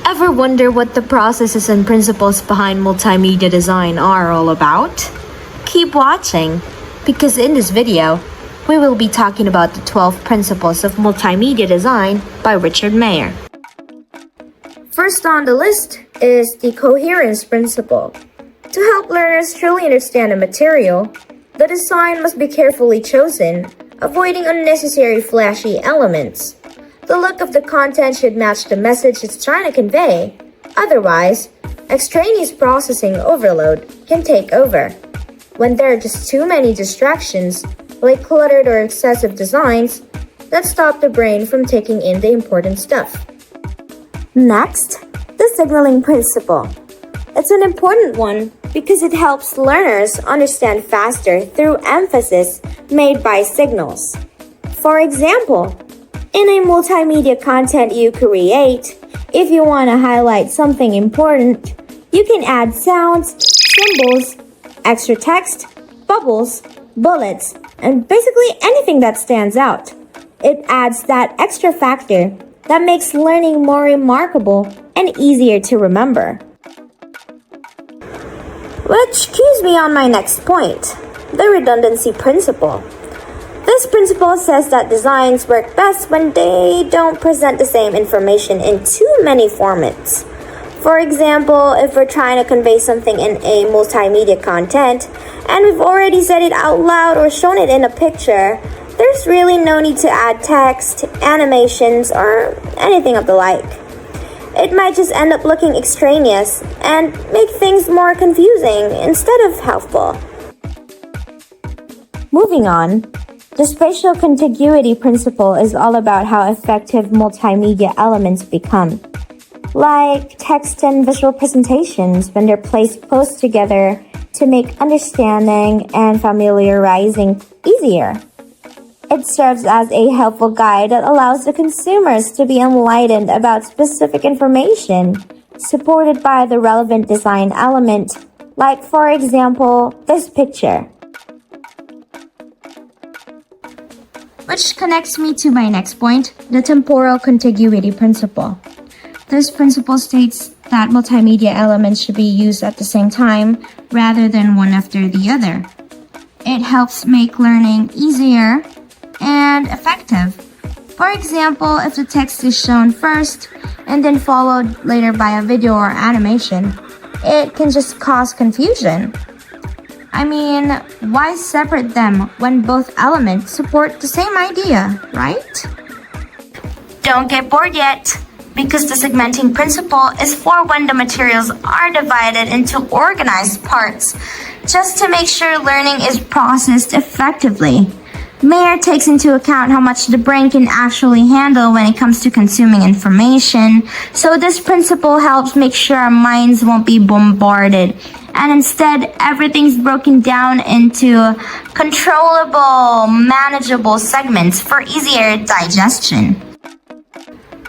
Ever wonder what the processes and principles behind multimedia design are all about? Keep watching, because in this video, we will be talking about the 12 principles of multimedia design by Richard Mayer. First on the list is the coherence principle. To help learners truly understand a material, the design must be carefully chosen, avoiding unnecessary flashy elements. The look of the content should match the message it's trying to convey. Otherwise, extraneous processing overload can take over. When there are just too many distractions, like cluttered or excessive designs, that stop the brain from taking in the important stuff. Next, the signaling principle. It's an important one because it helps learners understand faster through emphasis made by signals. For example, in a multimedia content you create, if you want to highlight something important, you can add sounds, symbols, extra text, bubbles, bullets, and basically anything that stands out. It adds that extra factor that makes learning more remarkable and easier to remember. Which cues me on my next point, the redundancy principle. This principle says that designs work best when they don't present the same information in too many formats. For example, if we're trying to convey something in a multimedia content, and we've already said it out loud or shown it in a picture, there's really no need to add text, animations, or anything of the like. It might just end up looking extraneous and make things more confusing instead of helpful. Moving on, the spatial contiguity principle is all about how effective multimedia elements become, like text and visual presentations when they're placed close together to make understanding and familiarizing easier. It serves as a helpful guide that allows the consumers to be enlightened about specific information, supported by the relevant design element, like for example, this picture. Which connects me to my next point, the temporal contiguity principle. This principle states that multimedia elements should be used at the same time rather than one after the other. It helps make learning easier and effective. For example, if the text is shown first and then followed later by a video or animation, it can just cause confusion. I mean, why separate them when both elements support the same idea, right? Don't get bored yet, because the segmenting principle is for when the materials are divided into organized parts, just to make sure learning is processed effectively. Mayer takes into account how much the brain can actually handle when it comes to consuming information, so this principle helps make sure our minds won't be bombarded, and instead everything's broken down into controllable, manageable segments for easier digestion.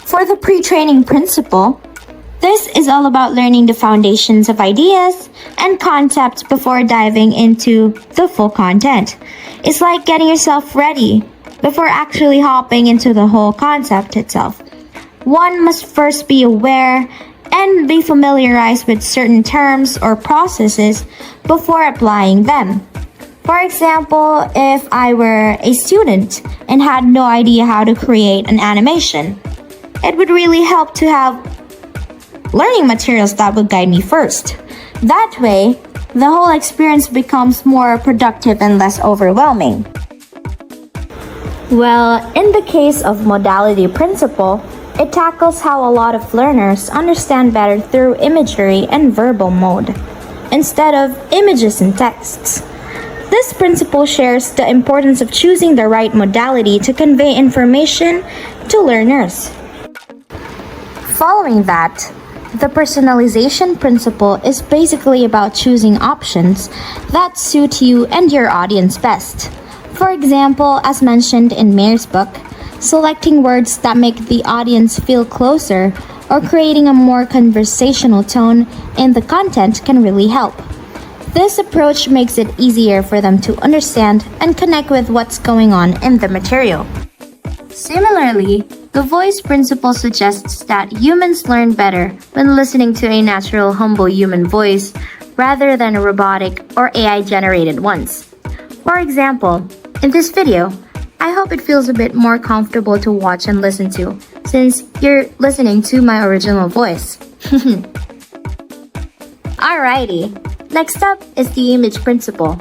For the pre-training principle, this is all about learning the foundations of ideas and concepts before diving into the full content. It's like getting yourself ready before actually hopping into the whole concept itself. One must first be aware and be familiarized with certain terms or processes before applying them. For example, if I were a student and had no idea how to create an animation, it would really help to have learning materials that would guide me first. That way, the whole experience becomes more productive and less overwhelming. Well, in the case of modality principle, it tackles how a lot of learners understand better through imagery and verbal mode, instead of images and texts. This principle shares the importance of choosing the right modality to convey information to learners. Following that, the personalization principle is basically about choosing options that suit you and your audience best. For example, as mentioned in Mayer's book, selecting words that make the audience feel closer or creating a more conversational tone in the content can really help. This approach makes it easier for them to understand and connect with what's going on in the material. Similarly, The voice principle suggests that humans learn better when listening to a natural, humble human voice rather than robotic or AI-generated ones. For example, in this video, I hope it feels a bit more comfortable to watch and listen to, since you're listening to my original voice. Alrighty, next up is the image principle.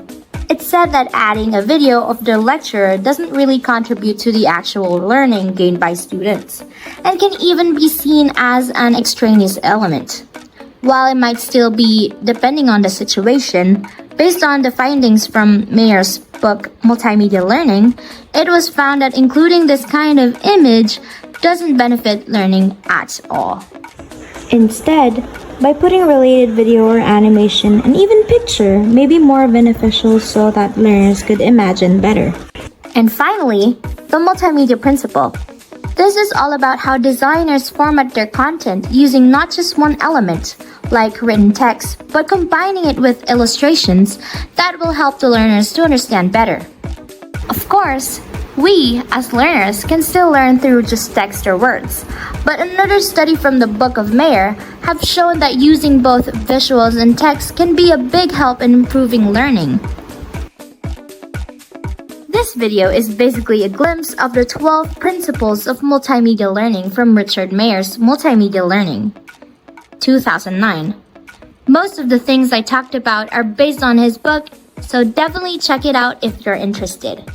It's said that adding a video of the lecturer doesn't really contribute to the actual learning gained by students, and can even be seen as an extraneous element. While it might still be depending on the situation, based on the findings from Mayer's book Multimedia Learning, it was found that including this kind of image doesn't benefit learning at all. Instead, by putting related video or animation and even picture may be more beneficial so that learners could imagine better. And finally, the multimedia principle. This is all about how designers format their content using not just one element, like written text, but combining it with illustrations that will help the learners to understand better. Of course, we, as learners, can still learn through just text or words, but another study from the Book of Mayer have shown that using both visuals and text can be a big help in improving learning. This video is basically a glimpse of the 12 principles of multimedia learning from Richard Mayer's Multimedia Learning, 2009. Most of the things I talked about are based on his book, so definitely check it out if you're interested.